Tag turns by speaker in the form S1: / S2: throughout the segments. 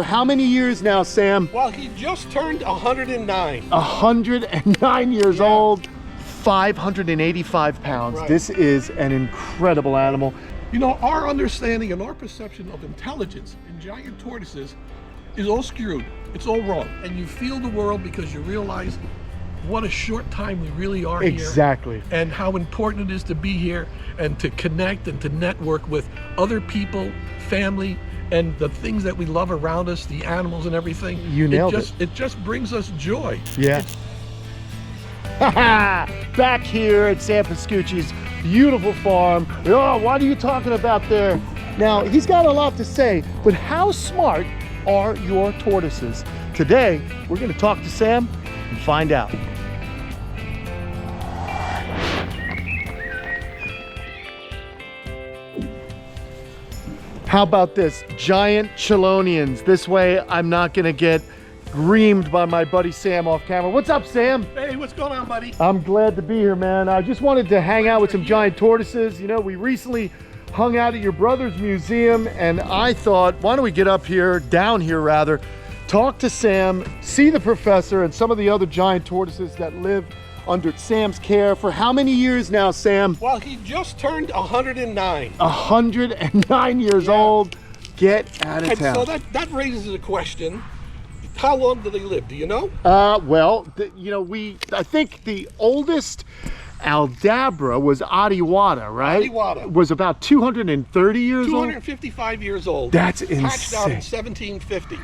S1: For how many years now, Sam?
S2: Well, he just turned 109.
S1: 109 years old, 585 pounds.
S2: Right.
S1: This is an incredible animal.
S2: You know, our understanding and our perception of intelligence in giant tortoises is all skewed. It's all wrong. And you feel the world because you realize what a short time we really are here.
S1: Exactly.
S2: And how important it is to be here and to connect and to network with other people, family, and the things that we love around us, the animals and everything.
S1: You nailed it.
S2: It just brings us joy.
S1: Yeah. Back here at Sam Pascucci's beautiful farm. Oh, what are you talking about there? Now, he's got a lot to say, but how smart are your tortoises? Today, we're going to talk to Sam and find out. How about this? Giant chelonians. This way, I'm not going to get reamed by my buddy Sam off camera. What's up, Sam?
S2: Hey, what's going on, buddy?
S1: I'm glad to be here, man. I just wanted to hang out with some giant tortoises. You know, we recently hung out at your brother's museum, and I thought, why don't we get up here, down here rather, talk to Sam, see the professor and some of the other giant tortoises that live under Sam's care for how many years now, Sam?
S2: Well, he just turned 109.
S1: 109 years old. Get out of
S2: And
S1: town.
S2: so that raises a question. How long do they live? Do you know?
S1: Well, you know, I think the oldest Aldabra was Adiwata, right?
S2: Adiwata.
S1: Was about 230 years old.
S2: 255 years old.
S1: That's
S2: Hatched out in
S1: insane.
S2: 1750.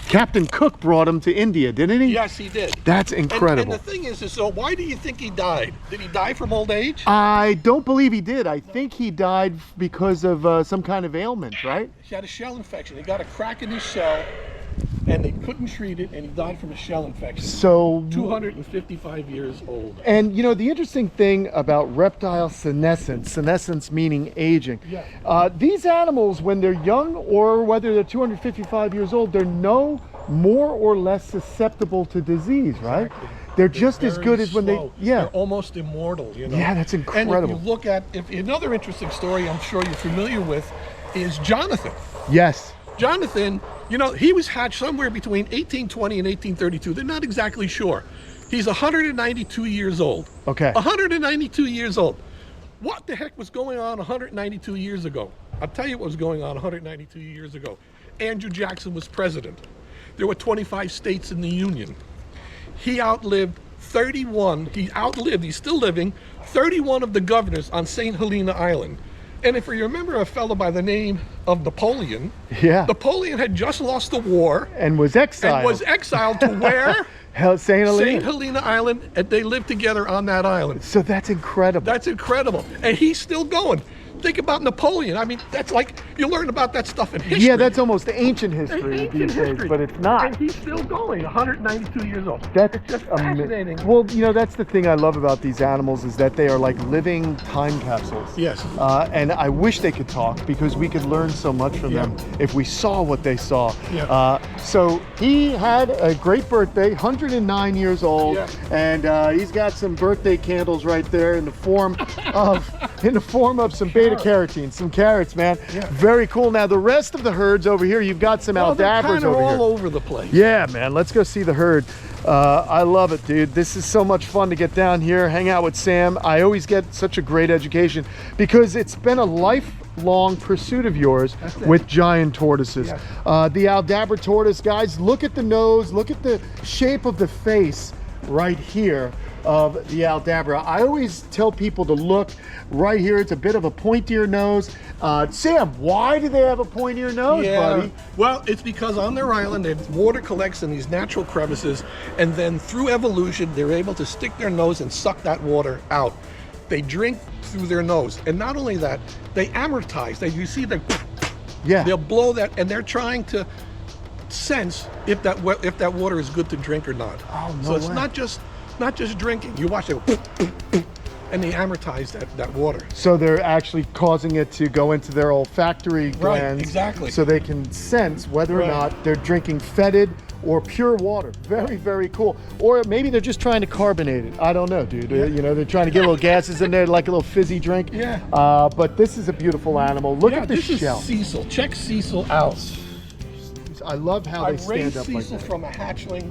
S1: Captain Cook brought him to India, didn't he?
S2: Yes, he did.
S1: That's incredible.
S2: And the thing is, so why do you think he died? Did he die from old age?
S1: I don't believe he did. I think he died because of some kind of ailment, right?
S2: He had a shell infection. He got a crack in his shell, and they couldn't treat it, and he died from a shell infection.
S1: So
S2: 255 years old.
S1: And you know, the interesting thing about reptile senescence meaning aging, these animals, when they're young or whether they're 255 years old, they're no more or less susceptible to disease, right?
S2: Exactly.
S1: They're just as good as when
S2: slow.
S1: they're
S2: almost immortal, you know.
S1: Yeah, that's incredible.
S2: And if you look at, another interesting story I'm sure you're familiar with is Jonathan.
S1: Yes.
S2: Jonathan, you know, he was hatched somewhere between 1820 and 1832. They're not exactly sure. He's 192 years old.
S1: Okay.
S2: 192 years old. What the heck was going on 192 years ago? I'll tell you what was going on 192 years ago. Andrew Jackson was president. There were 25 states in the Union. He outlived 31, he's still living, 31 of the governors on St. Helena Island. And if you remember a fellow by the name of Napoleon, Napoleon had just lost the war
S1: and was exiled.
S2: To where?
S1: St. Helena.
S2: St. Helena Island, and they lived together on that island.
S1: So that's incredible.
S2: That's incredible. And he's still going. Think about Napoleon. I mean, that's like, you learn about that stuff in history.
S1: Yeah, that's almost ancient history these days, but it's not.
S2: And he's still going, 192 years old.
S1: That's
S2: just fascinating.
S1: Well, you know, that's the thing I love about these animals is that they are like living time capsules.
S2: Yes.
S1: And I wish they could talk because we could learn so much from them if we saw what they saw.
S2: Yeah.
S1: So he had a great birthday, 109 years old, and he's got some birthday candles right there in the form of some beta carotene, some carrots, man. Very cool. Now the rest of the herds over here, you've got some Aldabras over here.
S2: All over the place.
S1: Yeah, man. Let's go see the herd. I love it, dude. This is so much fun to get down here, hang out with Sam. I always get such a great education because it's been a lifelong pursuit of yours with giant tortoises. The Aldabra tortoise, guys, look at the nose, look at the shape of the face right here of the Aldabra. I always tell people to look right here. It's a bit of a pointier nose. Sam, why do they have a pointier nose, buddy?
S2: Well, it's because on their island, water collects in these natural crevices, and then through evolution, they're able to stick their nose and suck that water out. They drink through their nose, and not only that, they amortize. You see they'll blow that, and they're trying to sense if that water is good to drink or not.
S1: Oh, no
S2: so it's
S1: way.
S2: not just drinking. You watch it, and they amortize that water.
S1: So they're actually causing it to go into their olfactory glands.
S2: Right, exactly.
S1: So they can sense whether or not they're drinking fetid or pure water. Very, very cool. Or maybe they're just trying to carbonate it. I don't know, dude. You know, they're trying to get little gases in there, like a little fizzy drink.
S2: Yeah.
S1: But this is a beautiful animal. Look at the shell.
S2: This is Cecil. Check Cecil out.
S1: I love how
S2: I
S1: they stand
S2: raised
S1: up like
S2: Cecil
S1: that.
S2: from a hatchling.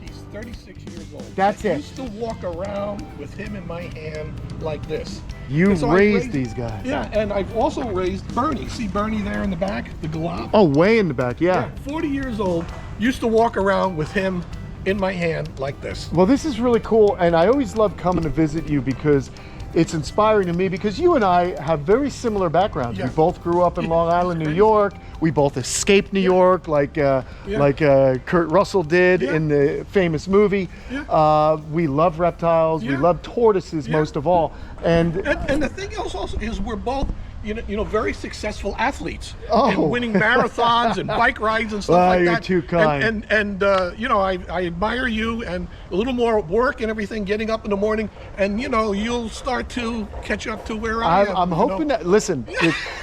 S2: He's 36 years old.
S1: That's
S2: I
S1: it.
S2: used to walk around with him in my hand like this.
S1: You
S2: And so I
S1: raised these guys.
S2: Yeah, and I've also raised Bernie. See Bernie there in the back, the galop?
S1: Oh, way in the back, yeah.
S2: 40 years old. Used to walk around with him in my hand like this.
S1: Well, this is really cool, and I always love coming to visit you because it's inspiring to me, because you and I have very similar backgrounds.
S2: Yeah.
S1: We both grew up in Long Island, New York. We both escaped New York, like Kurt Russell did in the famous movie. We love reptiles. We love tortoises most of all. And
S2: the thing else also is we're both very successful athletes and
S1: Oh.
S2: winning marathons and bike rides and stuff
S1: Well,
S2: like
S1: you're
S2: that.
S1: too kind.
S2: I admire you, and a little more work and everything, getting up in the morning, and you'll start to catch up to where I am.
S1: I'm hoping that, listen,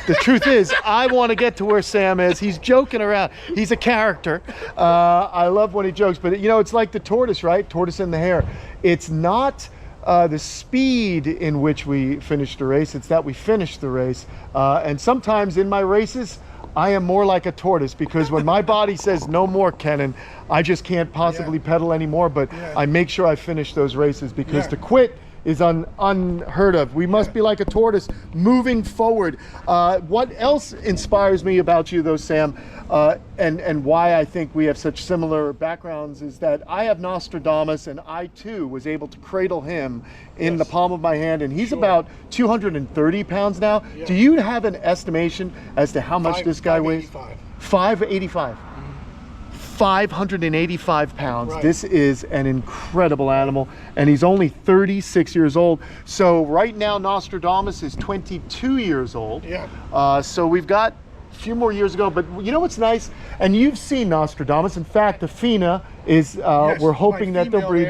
S1: the truth is, I want to get to where Sam is. He's joking around. He's a character. I love when he jokes, but it's like the tortoise, right? Tortoise and the hare. It's not the speed in which we finish the race, it's that we finish the race. And sometimes in my races, I am more like a tortoise, because when my body says no more, Kenan, I just can't possibly pedal anymore, but I make sure I finish those races, because to quit is unheard of. We must be like a tortoise moving forward. What else inspires me about you though, Sam, and why I think we have such similar backgrounds, is that I have Nostradamus, and I too was able to cradle him in the palm of my hand, and he's about 230 pounds now. Do you have an estimation as to how much this guy weighs? 585. 585 pounds.
S2: Right.
S1: This is an incredible animal, and he's only 36 years old. So right now Nostradamus is 22 years old. So we've got a few more years ago, but you know what's nice? And you've seen Nostradamus. In fact, the FINA is, we're hoping that they'll breed,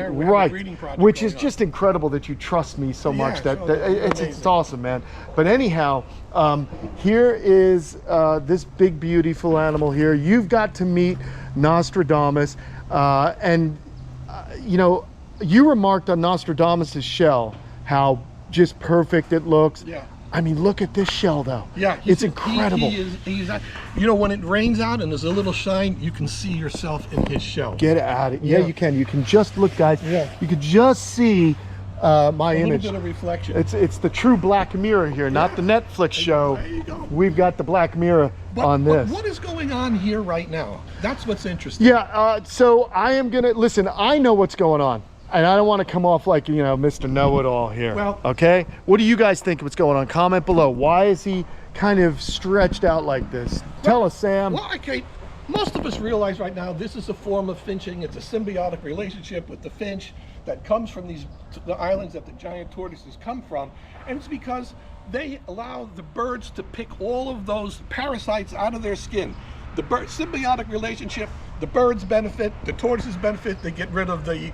S1: which is just incredible that you trust me so much. It's awesome, man. But anyhow, here is this big, beautiful animal here. You've got to meet Nostradamus, and you remarked on Nostradamus's shell how just perfect it looks. I mean, look at this shell though. It's incredible.
S2: He's when it rains out and there's a little shine, you can see yourself in his shell.
S1: Get at it. You can. You can just look, guys. You can just see my image.
S2: A little bit of reflection.
S1: It's the true Black Mirror here, not the Netflix show.
S2: There you go.
S1: We've got the Black Mirror on this.
S2: But what is going on here right now? That's what's interesting.
S1: So I am gonna listen. I know what's going on, and I don't want to come off like Mr. Know-It-All here.
S2: Well,
S1: okay. What do you guys think what's going on? Comment below. Why is he kind of stretched out like this? Tell us, Sam.
S2: Well, okay. Most of us realize right now this is a form of finching. It's a symbiotic relationship with the finch that comes from the islands that the giant tortoises come from, and it's because they allow the birds to pick all of those parasites out of their skin. The symbiotic relationship, the birds benefit, the tortoises benefit. They get rid of the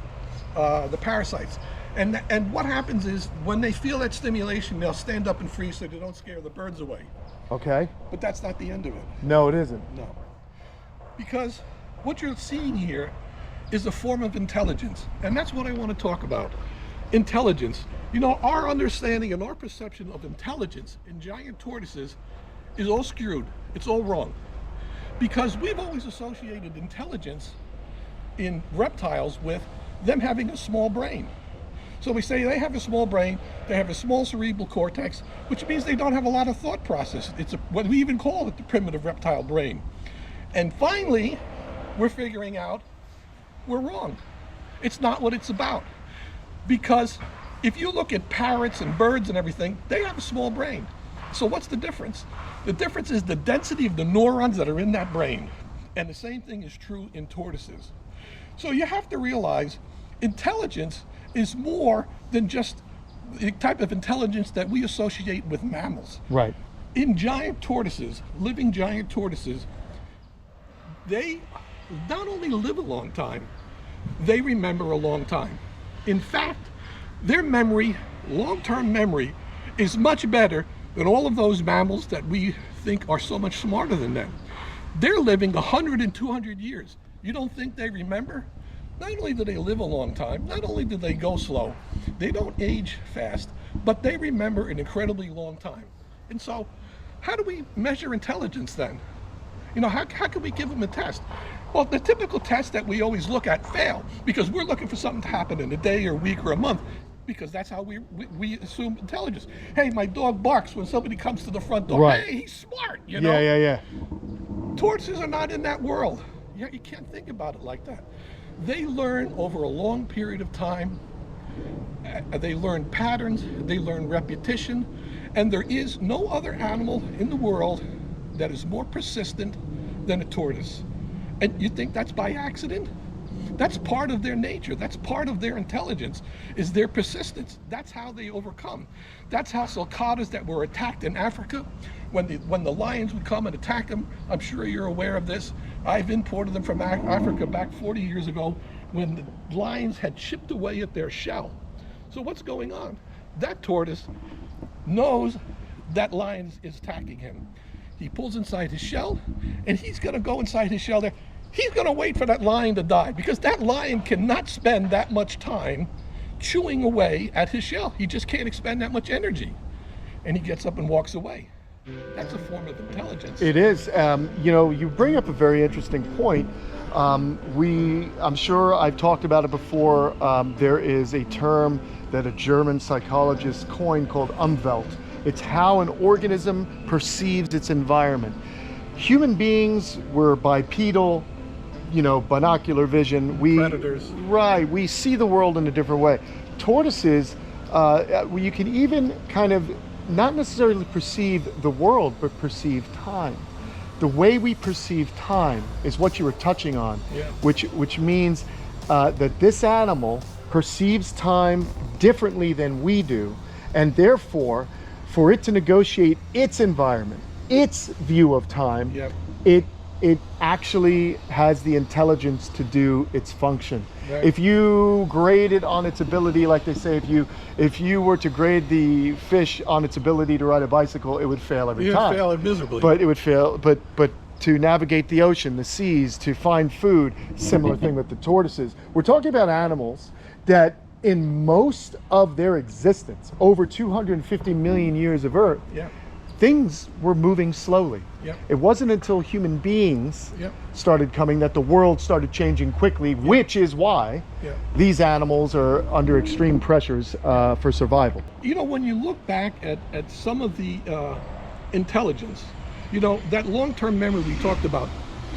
S2: parasites, and what happens is when they feel that stimulation, they'll stand up and freeze so they don't scare the birds away.
S1: Okay.
S2: But that's not the end of it.
S1: No, it isn't.
S2: No. Because what you're seeing here is a form of intelligence, and that's what I want to talk about. Intelligence. Our understanding and our perception of intelligence in giant tortoises is all skewed. It's all wrong. Because we've always associated intelligence in reptiles with them having a small brain. So we say they have a small brain, they have a small cerebral cortex, which means they don't have a lot of thought process. It's what we even call it the primitive reptile brain. And finally, we're figuring out we're wrong. It's not what it's about. Because if you look at parrots and birds and everything, they have a small brain. So what's the difference? The difference is the density of the neurons that are in that brain. And the same thing is true in tortoises. So you have to realize intelligence is more than just the type of intelligence that we associate with mammals.
S1: Right.
S2: In giant tortoises, living giant tortoises, they not only live a long time, they remember a long time. In fact, their memory, long-term memory, is much better than all of those mammals that we think are so much smarter than them. They're living 100 and 200 years. You don't think they remember? Not only do they live a long time, not only do they go slow, they don't age fast, but they remember an incredibly long time. And so, how do we measure intelligence then? How can we give them a test? Well, the typical tests that we always look at fail because we're looking for something to happen in a day or a week or a month, because that's how we assume intelligence. Hey, my dog barks when somebody comes to the front door.
S1: Right.
S2: Hey, he's smart, you know?
S1: Yeah.
S2: Tortoises are not in that world. You can't think about it like that. They learn over a long period of time. They learn patterns, they learn repetition, and there is no other animal in the world that is more persistent than a tortoise. And you think that's by accident? That's part of their nature. That's part of their intelligence, is their persistence. That's how they overcome. That's how sulcatas that were attacked in Africa, when the lions would come and attack them, I'm sure you're aware of this. I've imported them from Africa back 40 years ago when the lions had chipped away at their shell. So what's going on? That tortoise knows that lion is attacking him. He pulls inside his shell, and he's going to go inside his shell there. He's going to wait for that lion to die, because that lion cannot spend that much time chewing away at his shell. He just can't expend that much energy. And he gets up and walks away. That's a form of intelligence.
S1: It is. You know, you bring up a very interesting point. I'm sure I've talked about it before. There is a term that a German psychologist coined called Umwelt. It's how an organism perceives its environment. Human beings were bipedal, you know, binocular vision.
S2: Predators.
S1: Right, we see the world in a different way. Tortoises, you can even kind of not necessarily perceive the world, but perceive time. The way we perceive time is what you were touching on,
S2: Yeah.
S1: which means that this animal perceives time differently than we do, and therefore, for it to negotiate its environment, its view of time,
S2: Yep.
S1: it actually has the intelligence to do its function.
S2: Right.
S1: If you grade it on its ability, like they say, if you were to grade the fish on its ability to ride a bicycle, it would fail every time.
S2: You'd fail miserably.
S1: But it would fail. But to navigate the ocean, the seas, to find food, similar thing with the tortoises. We're talking about animals that, in most of their existence, over 250 million years of Earth,
S2: Yeah.
S1: things were moving slowly.
S2: Yep.
S1: It wasn't until human beings
S2: Yep.
S1: started coming that the world started changing quickly, which is why
S2: Yeah.
S1: these animals are under extreme pressures for survival.
S2: You know, when you look back at some of the intelligence, you know, that long-term memory we talked about,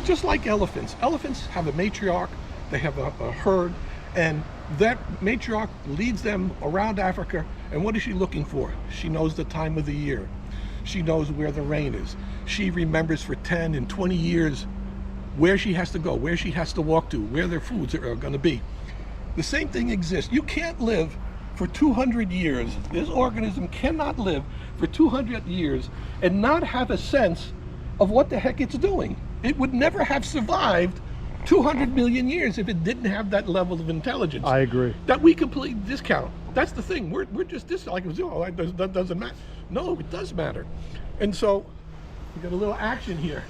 S2: just like elephants. Elephants have a matriarch, they have a herd, and that matriarch leads them around Africa, and what is she looking for? She knows the time of the year. She knows where the rain is. She remembers for 10 and 20 years where she has to go, where she has to walk to, where their foods are going to be. The same thing exists. You can't live for 200 years. This organism cannot live for 200 years and not have a sense of what the heck it's doing. It would never have survived 200 million years if it didn't have that level of intelligence.
S1: I agree.
S2: That we completely discount. That's the thing. We're just this like, oh, that doesn't matter. No, it does matter. And so we got a little action here.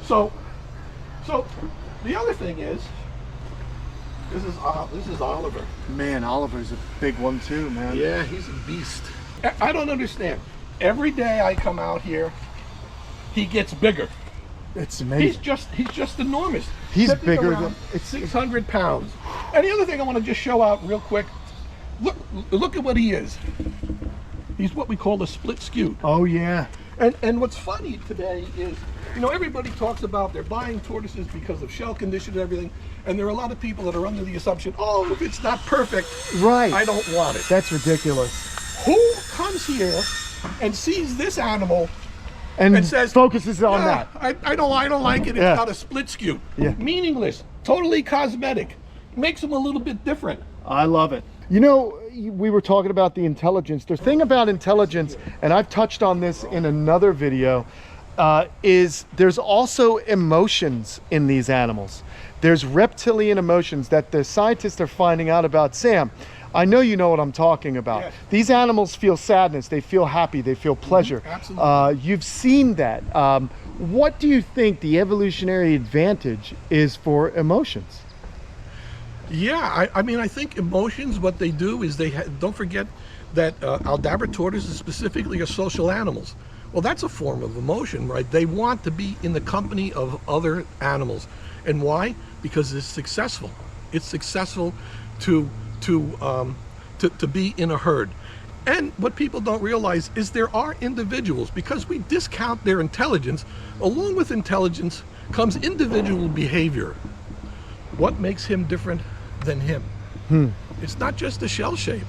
S2: So the other thing is, this is Oliver.
S1: Man, Oliver's a big one too, man.
S2: Yeah, he's a beast. I don't understand. Every day I come out here, he gets bigger.
S1: It's amazing.
S2: He's just enormous.
S1: He's
S2: Sitting
S1: bigger
S2: around
S1: than- it's
S2: 600 pounds. And the other thing I want to just show out real quick. Look at what he is. He's what we call a split skewed.
S1: Oh yeah.
S2: And what's funny today is, you know, everybody talks about they're buying tortoises because of shell condition and everything, and there are a lot of people that are under the assumption, oh, if it's not perfect,
S1: Right.
S2: I don't want it.
S1: That's ridiculous.
S2: Who comes here and sees this animal
S1: And
S2: says,
S1: focuses on
S2: "Yeah,
S1: that.
S2: I don't like it. It's
S1: Yeah.
S2: got a split skew."
S1: Yeah.
S2: Meaningless, totally cosmetic. Makes them a little bit different.
S1: I love it. You know, we were talking about the intelligence. The thing about intelligence, and I've touched on this in another video, is there's also emotions in these animals. There's reptilian emotions that the scientists are finding out about. Sam, I know you know what I'm talking about.
S2: Yes.
S1: These animals feel sadness, they feel happy, they feel pleasure.
S2: Absolutely.
S1: You've seen that. What do you think the evolutionary advantage is for emotions?
S2: Yeah, I mean, I think emotions, what they do is don't forget that Aldabra tortoises specifically are social animals. Well, that's a form of emotion, right? They want to be in the company of other animals. And why? Because it's successful. It's successful to be in a herd. And what people don't realize is there are individuals, because we discount their intelligence, along with intelligence comes individual behavior. What makes him different than him? It's not just the shell shape.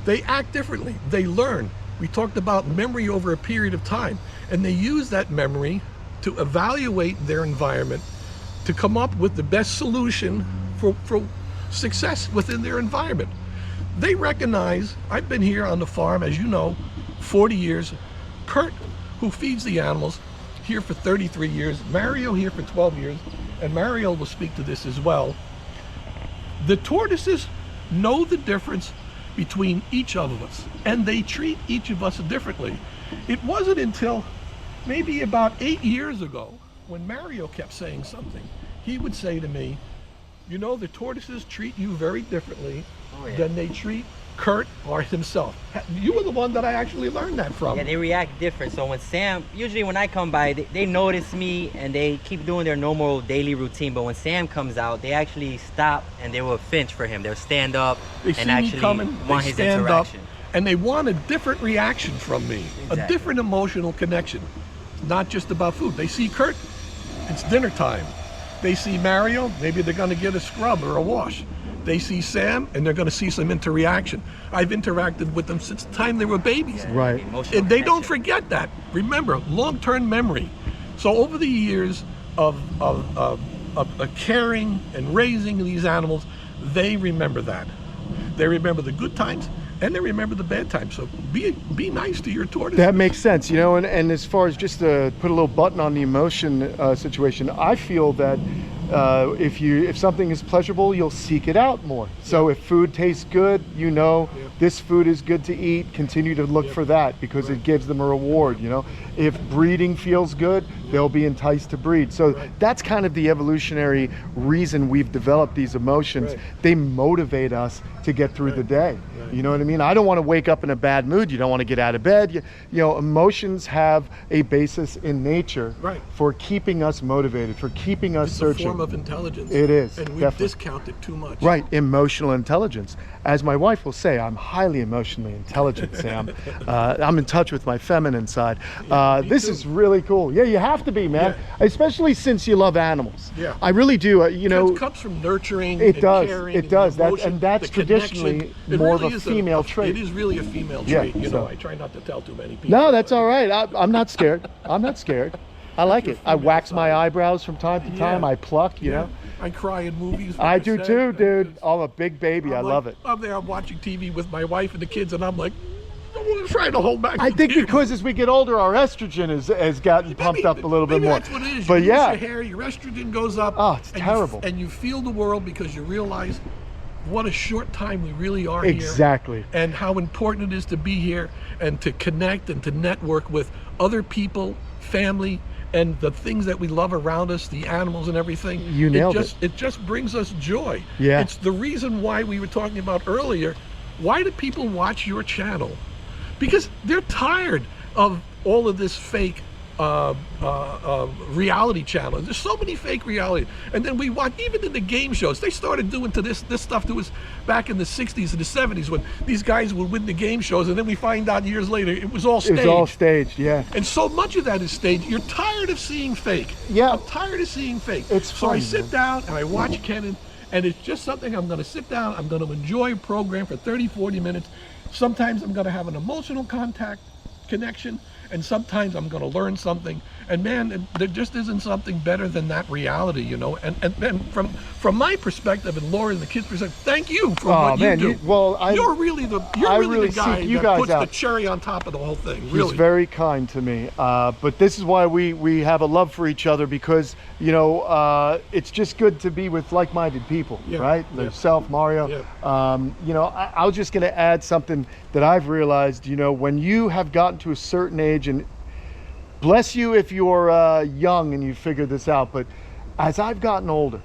S2: They act differently. They learn. We talked about memory over a period of time, and they use that memory to evaluate their environment to come up with the best solution for success within their environment. They recognize, I've been here on the farm, as you know, 40 years. Kurt, who feeds the animals, here for 33 years. Mario here for 12 years, and Mario will speak to this as well. The tortoises know the difference between each of us, and they treat each of us differently. It wasn't until maybe about 8 years ago when Mario kept saying something. He would say to me, you know, the tortoises treat you very differently than they treat Kurt or himself. You were the one that I actually learned that from.
S3: Yeah, they react different. So when Sam, usually when I come by, they notice me and they keep doing their normal daily routine. But when Sam comes out, they actually stop and they will finch for him. They'll stand up and actually want his interaction.
S2: And they want a different reaction from me, a different emotional connection. It's not just about food. They see Kurt, it's dinner time. They see Mario, maybe they're going to get a scrub or a wash. They see Sam, and they're going to see some interaction. I've interacted with them since the time they were babies.
S3: Yeah,
S1: right.
S2: And they don't forget that. Remember, long-term memory. So over the years of caring and raising these animals, they remember that. They remember the good times, and they remember the bad times. So be nice to your tortoise.
S1: That makes sense, you know, and as far as just to put a little button on the emotion situation, I feel that if something is pleasurable, you'll seek it out more. So if food tastes good, you know, this food is good to eat, continue to look for that because it gives them a reward, you know. If breeding feels good, they'll be enticed to breed. So that's kind of the evolutionary reason we've developed these emotions. They motivate us to get through the day. You know what I mean? I don't want to wake up in a bad mood. You don't want to get out of bed. You know, emotions have a basis in nature for keeping us motivated, for keeping us searching.
S2: It's a form of intelligence.
S1: It is.
S2: And we discount it too much.
S1: Right, emotional intelligence. As my wife will say, I'm highly emotionally intelligent, Sam. I'm in touch with my feminine side. This is really cool. Yeah, you have to be, man. Especially since you love animals. Yeah. I really do. You know,
S2: it comes from nurturing.
S1: It does.
S2: Caring,
S1: it does.
S2: Emotion,
S1: that's traditionally more of a female trait.
S2: It is really a female trait. You know, I try not to tell too many people.
S1: No, that's all right. I'm not scared. I'm not scared. I like it. I wax my eyebrows from time to time. I pluck, you know.
S2: I cry in movies.
S1: I do too, dude. I'm a big baby. I love it.
S2: I'm there, I'm watching TV with my wife and the kids, and I'm like, I'm trying to hold back.
S1: I think because as we get older, our estrogen has gotten pumped up a little bit more.
S2: That's what it is.
S1: But
S2: you lose your hair, your estrogen goes up.
S1: Oh, it's terrible.
S2: And you feel the world because you realize what a short time we really are
S1: here. Exactly.
S2: And how important it is to be here and to connect and to network with other people, family, and the things that we love around us, the animals and everything.
S1: You nailed it.
S2: It just brings us joy.
S1: Yeah.
S2: It's the reason why we were talking about earlier. Why do people watch your channel? Because they're tired of all of this fake reality channels. There's so many fake reality. And then we watch, even in the game shows, they started doing to this stuff to us back in the 60s and the 70s when these guys would win the game shows, and then we find out years later it was all staged.
S1: It was all staged, yeah.
S2: And so much of that is staged. You're tired of seeing fake.
S1: Yeah.
S2: I'm tired of seeing fake.
S1: It's
S2: so
S1: fun,
S2: I sit down and I watch Kenan, and it's just something I'm going to sit down, I'm going to enjoy a program for 30, 40 minutes. Sometimes I'm going to have an emotional connection, and sometimes I'm going to learn something. And man, there just isn't something better than that reality, you know. And from my perspective and Laura and the kids' perspective, thank you for what you do. You're really the guy that puts the cherry on top of the whole thing. Really.
S1: He's very kind to me. But this is why we have a love for each other, because you know it's just good to be with like-minded people, right? Yourself, Mario. You know, I was just going to add something that I've realized. You know, when you have gotten to a certain age, and bless you if you're young and you figure this out, but as I've gotten older,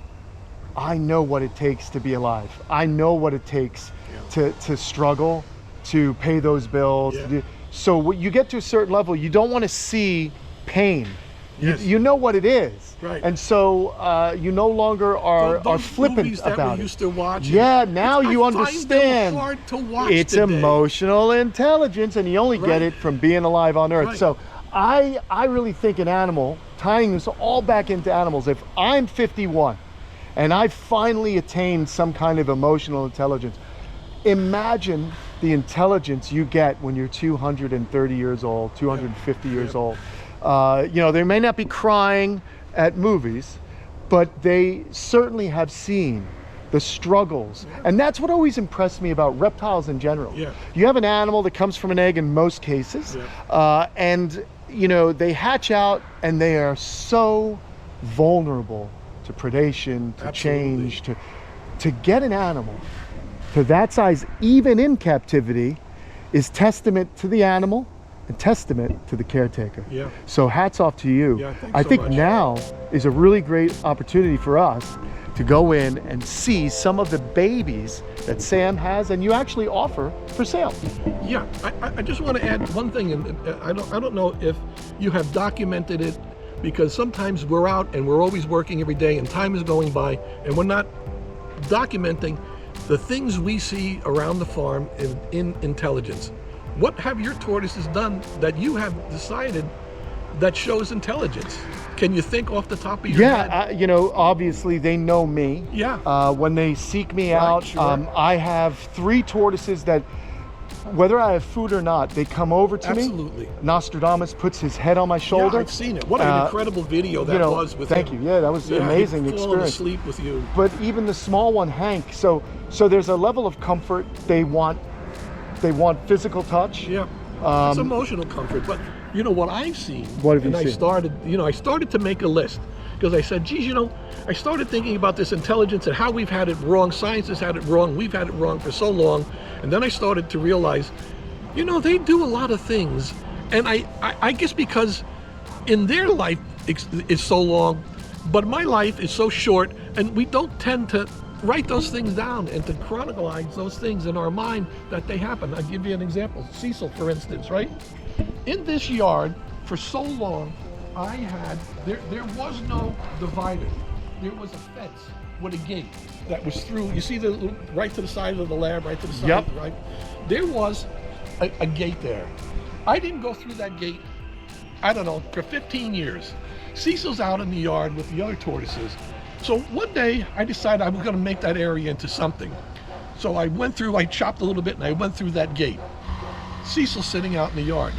S1: I know what it takes to be alive. I know what it takes to struggle, to pay those bills. So when you get to a certain level, you don't want to see pain.
S2: Yes.
S1: You know what it is.
S2: Right.
S1: And so you no longer are
S2: Those
S1: flippant
S2: movies that
S1: about
S2: we
S1: it.
S2: used to watch.
S1: Yeah, now you
S2: I find them
S1: understand.
S2: hard to watch
S1: It's
S2: today.
S1: emotional intelligence, and you only get
S2: Right.
S1: it from being alive on Earth.
S2: Right.
S1: So I really think an animal, tying this all back into animals, if I'm 51 and I've finally attained some kind of emotional intelligence, imagine the intelligence you get when you're 230 years old, 250 years old. You know, they may not be crying at movies, but they certainly have seen the struggles. And that's what always impressed me about reptiles in general.
S2: Yeah.
S1: You have an animal that comes from an egg in most cases, and you know, they hatch out and they are so vulnerable to predation, to change, to get an animal to that size, even in captivity, is testament to the animal and testament to the caretaker.
S2: Yeah.
S1: So hats off to you.
S2: Yeah, thanks
S1: I
S2: so
S1: think
S2: much.
S1: now is a really great opportunity for us to go in and see some of the babies that Sam has and you actually offer for sale.
S2: Yeah, I just want to add one thing, and I don't know if you have documented it, because sometimes we're out and we're always working every day and time is going by and we're not documenting the things we see around the farm in intelligence. What have your tortoises done that you have decided that shows intelligence? Can you think off the top of your head?
S1: You know, obviously they know me.
S2: Yeah.
S1: When they seek me out,
S2: sure.
S1: I have 3 tortoises that, whether I have food or not, they come over to me.
S2: Absolutely.
S1: Nostradamus puts his head on my shoulder.
S2: Yeah, I've seen it. What an incredible video that
S1: you know,
S2: was with
S1: thank
S2: him.
S1: you. Yeah, that was an amazing
S2: he'd fallen
S1: experience.
S2: asleep with you.
S1: But even the small one, Hank, so there's a level of comfort. They want physical touch.
S2: Yeah, it's emotional comfort. But you know what I've seen?
S1: What have you
S2: and
S1: seen?
S2: I started to make a list, because I said, geez, you know, I started thinking about this intelligence and how we've had it wrong. Science has had it wrong. We've had it wrong for so long. And then I started to realize, you know, they do a lot of things. And I guess because in their life is so long, but my life is so short, and we don't tend to write those things down and to chronicleize those things in our mind that they happen. I'll give you an example. Cecil, for instance, right? In this yard, for so long, there was no divider. There was a fence with a gate that was through. You see right to the side of the lab, right to the side,
S1: Yep.
S2: right? There was a gate there. I didn't go through that gate, I don't know, for 15 years. Cecil's out in the yard with the other tortoises. So one day I decided I was going to make that area into something. So I chopped a little bit and I went through that gate. Cecil's sitting out in the yard.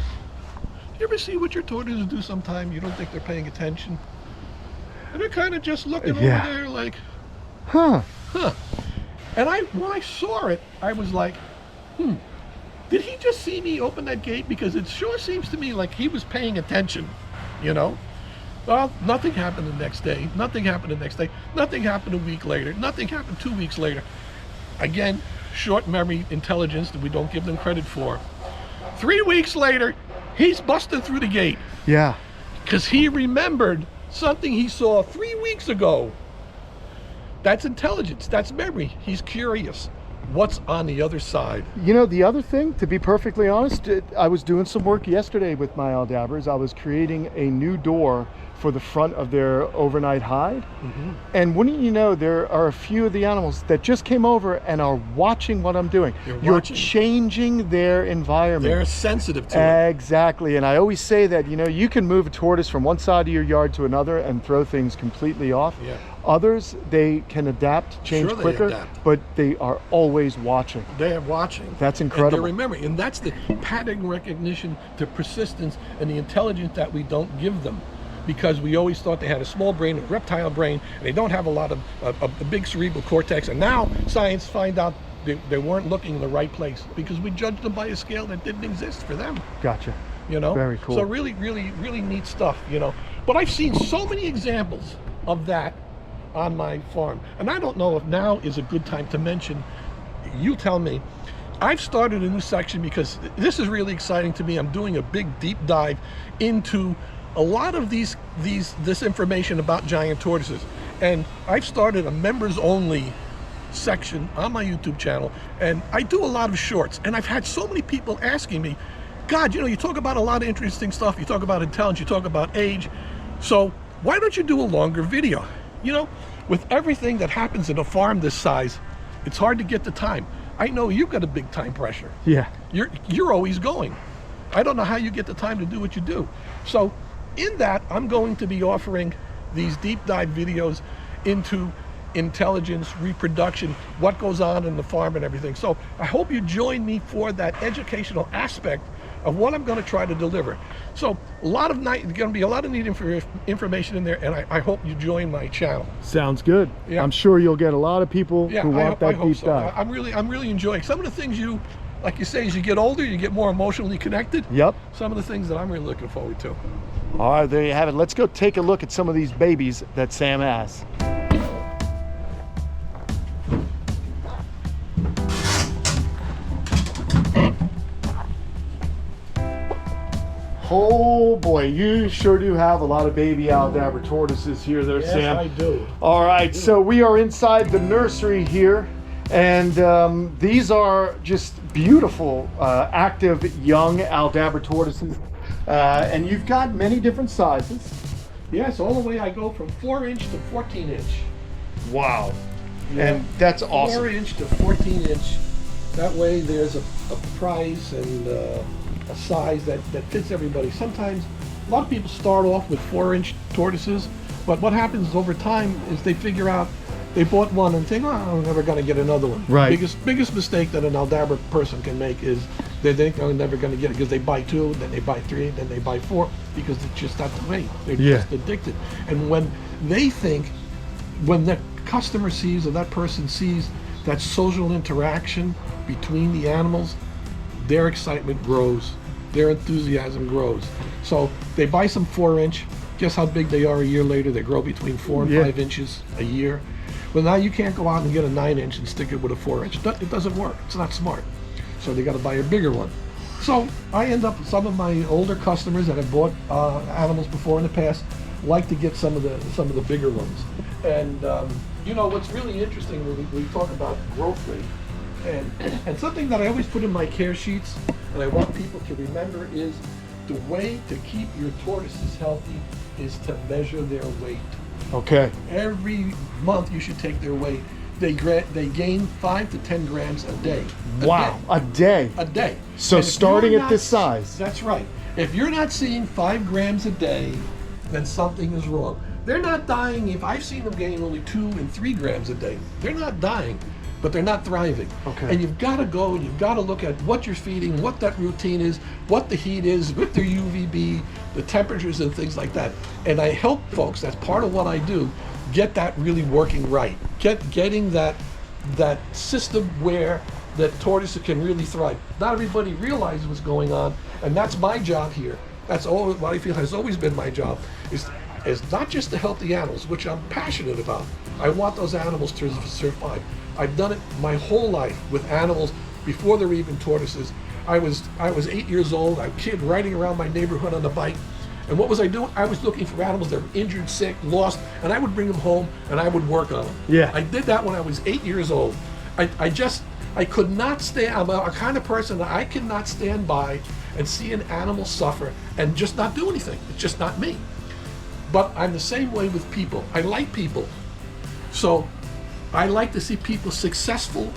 S2: You ever see what your tortoises do sometime? You don't think they're paying attention? And they're kind of just looking over there like,
S1: Huh.
S2: And when I saw it, I was like, did he just see me open that gate? Because it sure seems to me like he was paying attention, you know? Well, nothing happened the next day. Nothing happened the next day. Nothing happened a week later. Nothing happened 2 weeks later. Again, short memory intelligence that we don't give them credit for. 3 weeks later, he's busting through the gate
S1: Yeah.
S2: because he remembered something he saw 3 weeks ago. That's intelligence. That's memory. He's curious. What's on the other side?
S1: You know, the other thing, to be perfectly honest, I was doing some work yesterday with my Aldabbers. I was creating a new door for the front of their overnight hide. And wouldn't you know, there are a few of the animals that just came over and are watching what I'm doing. You're
S2: watching.
S1: changing their environment.
S2: They're sensitive to it.
S1: Exactly. And I always say that, you know, you can move a tortoise from one side of your yard to another and throw things completely off.
S2: Yeah.
S1: Others, they can adapt, change
S2: Sure they
S1: quicker,
S2: adapt.
S1: but they are always watching.
S2: They are watching.
S1: That's
S2: And
S1: incredible.
S2: they're remembering. And that's the pattern recognition, the persistence, and the intelligence that we don't give them. Because we always thought they had a small brain, a reptile brain, and they don't have a lot of a big cerebral cortex. And now science find out they weren't looking in the right place because we judged them by a scale that didn't exist for them.
S1: Gotcha.
S2: You know?
S1: Very cool.
S2: So really, really, really neat stuff, you know. But I've seen so many examples of that on my farm. And I don't know if now is a good time to mention, you tell me. I've started a new section because this is really exciting to me. I'm doing a big deep dive into a lot of this information about giant tortoises. And I've started a members only section on my YouTube channel, and I do a lot of shorts. And I've had so many people asking me, God, you know, you talk about a lot of interesting stuff. You talk about intelligence, you talk about age. So why don't you do a longer video? You know, with everything that happens in a farm this size, it's hard to get the time. I know you've got a big time pressure.
S1: Yeah.
S2: You're always going. I don't know how you get the time to do what you do. So in that, I'm going to be offering these deep dive videos into intelligence, reproduction, what goes on in the farm and everything. So I hope you join me for that educational aspect of what I'm going to try to deliver. So going to be a lot of neat information in there, and I hope you join my channel.
S1: Sounds good.
S2: Yeah.
S1: I'm sure you'll get a lot of people who want that deep dive.
S2: I'm really enjoying some of the things you, like you say, as you get older, you get more emotionally connected.
S1: Yep.
S2: Some of the things that I'm really looking forward to.
S1: All right, there you have it. Let's go take a look at some of these babies that Sam has. Oh boy, you sure do have a lot of baby Aldabra tortoises here there,
S2: Yes,
S1: Sam.
S2: I do.
S1: All right, so we are inside the nursery here, and these are just beautiful, active young Aldabra tortoises, and you've got many different sizes.
S2: Yes, all the way I go from 4-inch to 14-inch.
S1: Wow,
S2: Yeah.
S1: and that's awesome.
S2: 4-inch to 14-inch. That way there's a price and a size that fits everybody. Sometimes a lot of people start off with 4-inch tortoises, but what happens over time is they figure out they bought one and think, oh, I'm never going to get another one.
S1: Right.
S2: Biggest mistake that an Aldabra person can make is they think I'm never going to get it, because they buy 2, then they buy 3, then they buy 4, because it's just not the way. They're just addicted. And when they think, when that customer sees or that person sees that social interaction between the animals, their excitement grows, their enthusiasm grows. So they buy some 4-inch. Guess how big they are a year later? They grow between 4 and 5 inches a year. Well, now you can't go out and get a 9-inch and stick it with a 4-inch. It doesn't work. It's not smart. So they got to buy a bigger one. So I end up, some of my older customers that have bought animals before in the past like to get some of the bigger ones. And you know what's really interesting when we talk about growth rate, and something that I always put in my care sheets, and I want people to remember, is the way to keep your tortoises healthy is to measure their weight.
S1: Okay.
S2: Every month you should take their weight. They gain 5 to 10 grams a day.
S1: Wow, a day.
S2: A day.
S1: So
S2: And if
S1: starting
S2: you're
S1: at
S2: not-
S1: this size.
S2: That's right. If you're not seeing 5 grams a day, then something is wrong. They're not dying. If I've seen them gain only 2 and 3 grams a day, they're not dying, but they're not thriving.
S1: Okay.
S2: And you've got to go and you've got to look at what you're feeding, what that routine is, what the heat is, with their UVB, the temperatures and things like that. And I help folks, that's part of what I do, get that really working right. Getting that system where that tortoises can really thrive. Not everybody realizes what's going on, and that's my job here. That's all what I feel has always been my job, is not just to help the animals, which I'm passionate about. I want those animals to survive. I've done it my whole life with animals before there were even tortoises. I was 8 years old, a kid riding around my neighborhood on a bike. And what was I doing? I was looking for animals that were injured, sick, lost, and I would bring them home and I would work on them.
S1: Yeah.
S2: I did that when I was 8 years old. I could not stand, I'm a kind of person that I cannot stand by and see an animal suffer and just not do anything. It's just not me. But I'm the same way with people. I like people. So I like to see people successful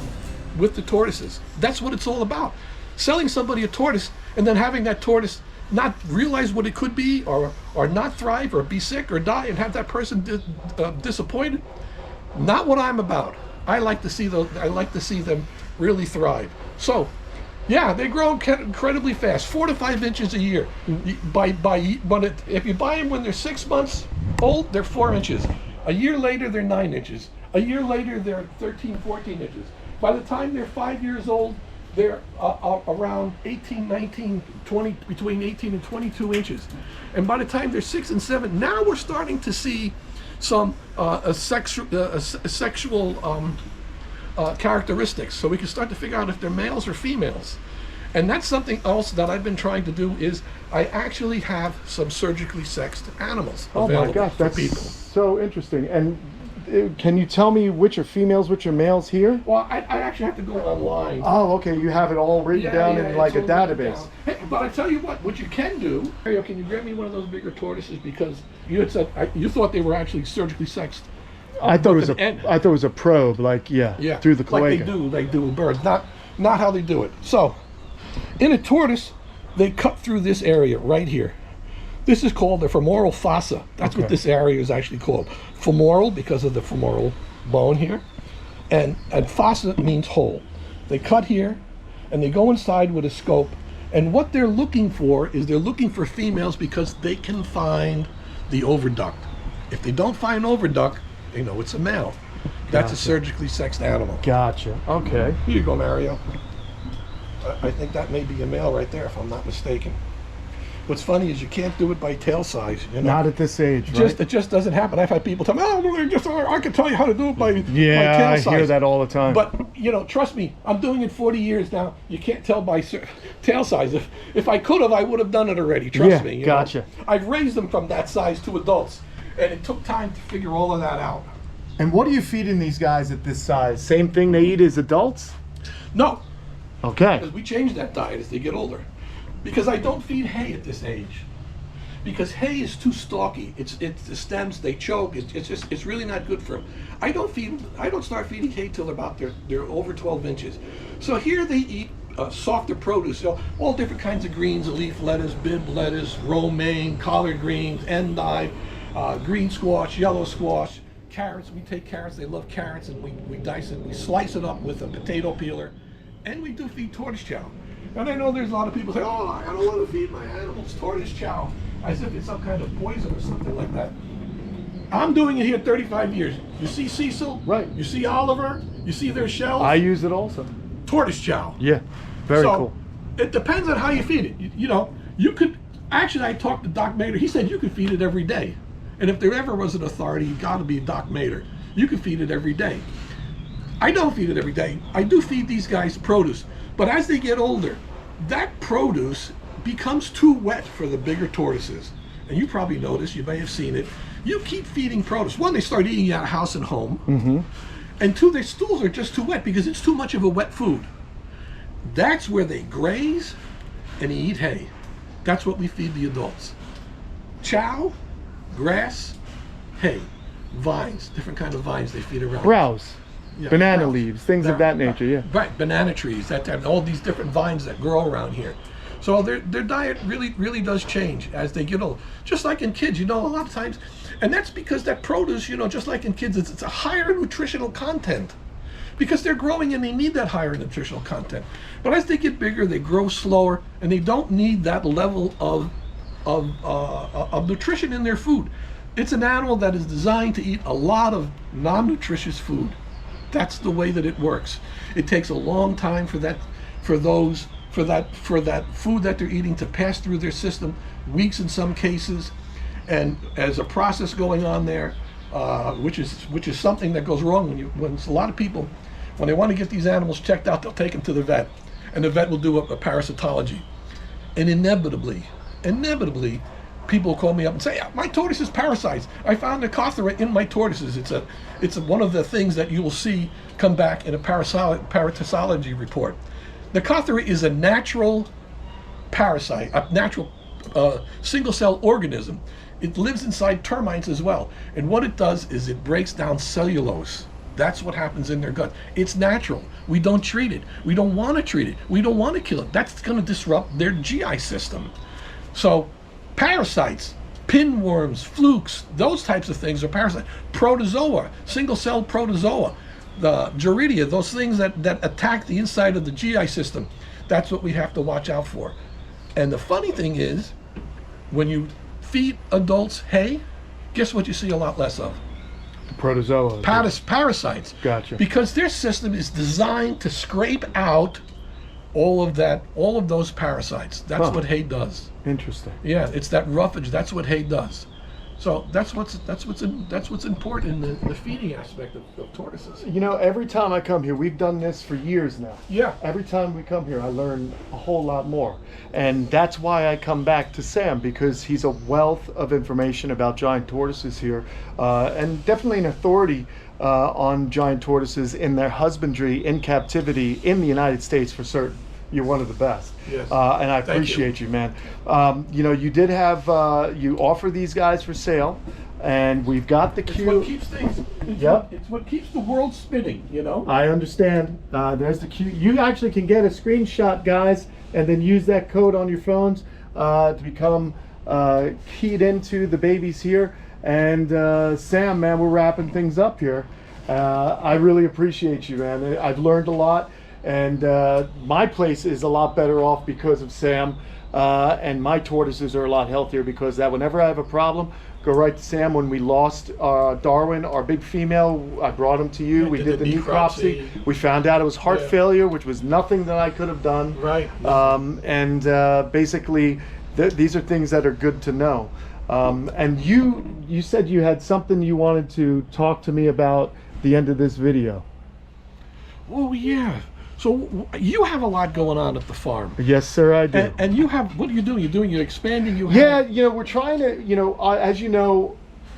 S2: with the tortoises. That's what it's all about. Selling somebody a tortoise and then having that tortoise not realize what it could be, or not thrive, or be sick, or die, and have that person disappointed. Not what I'm about. I like to see them really thrive. So, yeah, they grow incredibly fast, 4 to 5 inches a year. If you buy them when they're 6 months old, they're 4 inches. A year later, they're 9 inches. A year later, they're 13, 14 inches. By the time they're 5 years old, they're around 18, 19, 20, between 18 and 22 inches. And by the time they're 6 and 7, now we're starting to see some sexual characteristics. So we can start to figure out if they're males or females. And that's something else that I've been trying to do, is I actually have some surgically sexed animals available
S1: my gosh,
S2: for
S1: that's
S2: people.
S1: so interesting. And can you tell me which are females, which are males here?
S2: Well, I actually have to go online.
S1: Oh, okay. You have it all written down in like a
S2: it's all written
S1: database.
S2: down. Hey, but I tell you what you can do. Mario, can you grab me one of those bigger tortoises? Because you had said you thought they were actually surgically sexed.
S1: I thought
S2: with an N.
S1: I thought it was a probe, like through the cloaca.
S2: Like they do with birds. Not how they do it. So, in a tortoise, they cut through this area right here. This is called the femoral fossa. That's what this area is actually called. Femoral because of the femoral bone here, and fossa means hole. They cut here, and they go inside with a scope. And what they're looking for is they're looking for females because they can find the oviduct. If they don't find oviduct, they know it's a male. That's a surgically sexed animal.
S1: Gotcha. Okay.
S2: Here you go, Mario. I think that may be a male right there, if I'm not mistaken. What's funny is you can't do it by tail size. You know?
S1: Not at this age, right?
S2: It just doesn't happen. I've had people tell me, I can tell you how to do it by tail size.
S1: I hear that all the time.
S2: But, trust me, I'm doing it 40 years now. You can't tell by tail size. If I could have, I would have done it already. Trust me.
S1: Gotcha.
S2: I've raised them from that size to adults, and it took time to figure all of that out.
S1: And what are you feeding these guys at this size? Same thing they eat as adults?
S2: No.
S1: Okay.
S2: Because we change that diet as they get older. Because I don't feed hay at this age. Because hay is too stalky. It's the stems, they choke. It's really not good for them. I don't start feeding hay till they're over 12 inches. So here they eat softer produce, all different kinds of greens, leaf lettuce, bib lettuce, romaine, collard greens, endive, green squash, yellow squash, carrots. We take carrots, they love carrots, and we dice it, we slice it up with a potato peeler, and we do feed tortoise chow. And I know there's a lot of people say, oh, I don't want to feed my animals tortoise chow, as if it's some kind of poison or something like that. I'm doing it here 35 years. You see Cecil?
S1: Right.
S2: You see Oliver? You see their shells?
S1: I use it also.
S2: Tortoise chow.
S1: Yeah, very cool.
S2: It depends on how you feed it. You could, actually I talked to Doc Mader, he said you could feed it every day. And if there ever was an authority, you got to be Doc Mader. You can feed it every day. I don't feed it every day. I do feed these guys produce. But as they get older, that produce becomes too wet for the bigger tortoises. And you probably noticed, you may have seen it. You keep feeding produce. One, they start eating out of house and home. Mm-hmm. And two, their stools are just too wet because it's too much of a wet food. That's where they graze and eat hay. That's what we feed the adults. Chow, grass, hay, vines, different kind of vines they feed around.
S1: Browse.
S2: Yeah,
S1: banana
S2: browse.
S1: leaves, things of that nature, yeah.
S2: Right, banana trees, that type, all these different vines that grow around here. So their diet really does change as they get old. Just like in kids, a lot of times, and that's because that produce, just like in kids, it's a higher nutritional content. Because they're growing and they need that higher nutritional content. But as they get bigger, they grow slower, and they don't need that level of nutrition in their food. It's an animal that is designed to eat a lot of non-nutritious food. That's the way that it works. It takes a long time for that food that they're eating to pass through their system, weeks in some cases, and as a process going on there, which is something that goes wrong when a lot of people, when they want to get these animals checked out, they'll take them to the vet, and the vet will do a parasitology, and inevitably, people call me up and say, my tortoise is parasites. I found a Cathara in my tortoises. It's one of the things that you will see come back in a parasitology report. The Cathara is a natural parasite, a natural single-cell organism. It lives inside termites as well. And what it does is it breaks down cellulose. That's what happens in their gut. It's natural. We don't treat it. We don't want to treat it. We don't want to kill it. That's going to disrupt their GI system. So parasites, pinworms, flukes, those types of things are parasites. Protozoa, single-cell protozoa, the Geridia, those things that attack the inside of the GI system, that's what we have to watch out for. And the funny thing is, when you feed adults hay, guess what you see a lot less of?
S1: The protozoa.
S2: Parasites.
S1: Gotcha.
S2: Because their system is designed to scrape out all of those parasites. That's what hay does.
S1: Interesting.
S2: Yeah, it's that roughage. That's what hay does. So that's what's important in the feeding aspect of tortoises.
S1: You know, every time I come here, we've done this for years now.
S2: Yeah.
S1: Every time we come here, I learn a whole lot more. And that's why I come back to Sam, because he's a wealth of information about giant tortoises here, and definitely an authority on giant tortoises in their husbandry in captivity in the United States for certain. You're one of the best.
S2: Yes.
S1: And I appreciate you, man. You know, you did have, you offer these guys for sale, and we've got the
S2: It's
S1: cute.
S2: what keeps things. It's what keeps the world spinning. You know.
S1: I understand. There's the cute. You actually can get a screenshot, guys, and then use that code on your phones to become keyed into the babies here. And Sam, man, we're wrapping things up here. I really appreciate you, man. I've learned a lot. And my place is a lot better off because of Sam, and my tortoises are a lot healthier because of that. Whenever I have a problem, go right to Sam. When we lost Darwin, our big female, I brought him to you.
S2: Yeah,
S1: we did the necropsy. We found out it was heart failure, which was nothing that I could have done.
S2: Right.
S1: And basically, these are things that are good to know. And you said you had something you wanted to talk to me about the end of this video.
S2: Oh yeah. So you have a lot going on at the farm.
S1: Yes, sir, I do.
S2: And you have, what are you doing? You're expanding.
S1: Yeah, you know, we're trying to, you know, as you know,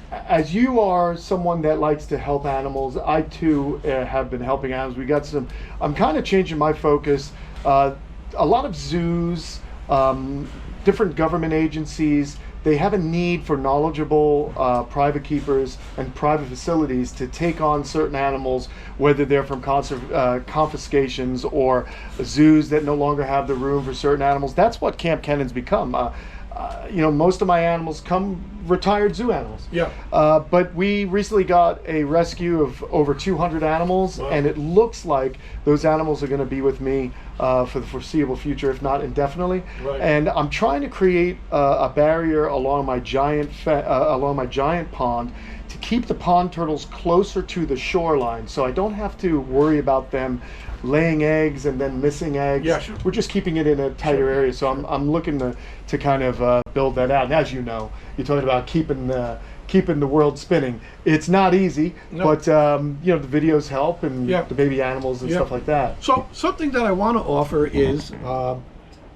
S1: as you are someone that likes to help animals, I too have been helping animals. I'm kind of changing my focus. A lot of zoos, different government agencies, they have a need for knowledgeable private keepers and private facilities to take on certain animals, whether they're from confiscations or zoos that no longer have the room for certain animals. That's what Kamp Kenan's become. You know, most of my animals come retired zoo animals.
S2: Yeah.
S1: But we recently got a rescue of over 200 animals, wow. And it looks like those animals are going to be with me for the foreseeable future, if not indefinitely.
S2: Right.
S1: And I'm trying to create a barrier along my giant pond to keep the pond turtles closer to the shoreline, so I don't have to worry about them laying eggs and then missing eggs.
S2: Yeah, sure.
S1: We're just keeping it in a tighter area, so I'm looking to kind of build that out. And as you know, you're talking about keeping the world spinning. It's not easy, but you know, the videos help, and the baby animals and stuff like that.
S2: So something that I want to offer is I'm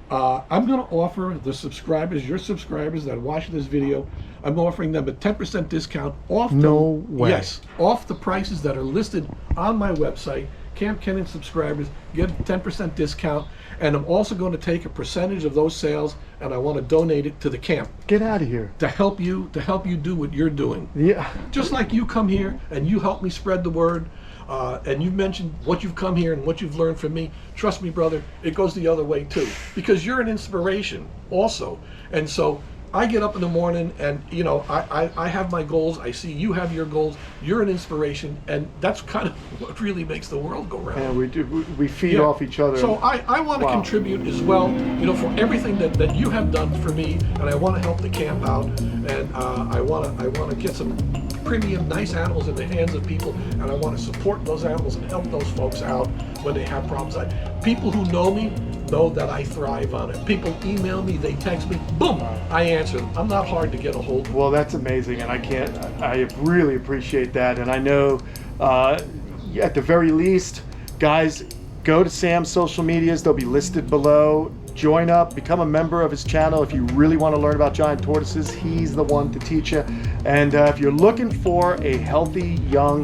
S2: going to offer the subscribers, your subscribers that watch this video, I'm offering them a 10% discount off.
S1: No way.
S2: Yes, off the prices that are listed on my website. Kamp Kenan subscribers get a 10% discount, and I'm also going to take a percentage of those sales, and I want to donate it to the camp.
S1: Get out of here.
S2: To help you do what you're doing.
S1: Yeah.
S2: Just like you come here and you help me spread the word, and you mentioned what you've come here and what you've learned from me. Trust me, brother, it goes the other way too, because you're an inspiration also. And so I get up in the morning and, you know, I have my goals. I see you have your goals. You're an inspiration, and that's kind of what really makes the world go round.
S1: And we do. We feed off each other.
S2: So I want to contribute as well, you know, for everything that you have done for me, and I want to help the camp out, and I want to get some premium, nice animals in the hands of people, and I want to support those animals and help those folks out when they have problems. People who know me know that I thrive on it. People email me, they text me, boom, I answer them. I'm not hard to get a hold of.
S1: Well, that's amazing, and I really appreciate that. And I know at the very least, guys, go to Sam's social medias. They'll be listed below. Join up, become a member of his channel. If you really want to learn about giant tortoises, he's the one to teach you. And if you're looking for a healthy, young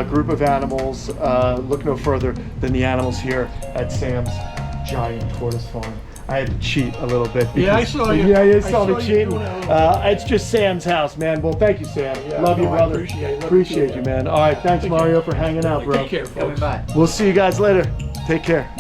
S1: group of animals, look no further than the animals here at Sam's Giant Tortoise Farm. I had to cheat a little bit.
S2: Yeah, I saw you.
S1: Yeah, you saw me cheating.
S2: It.
S1: It's just Sam's house, man. Well, thank you, Sam.
S2: Yeah,
S1: love you, brother.
S2: Appreciate
S1: you, man. All right, thanks, Mario, for hanging out, bro.
S2: Take care, folks.
S3: Bye.
S1: We'll see you guys later. Take care.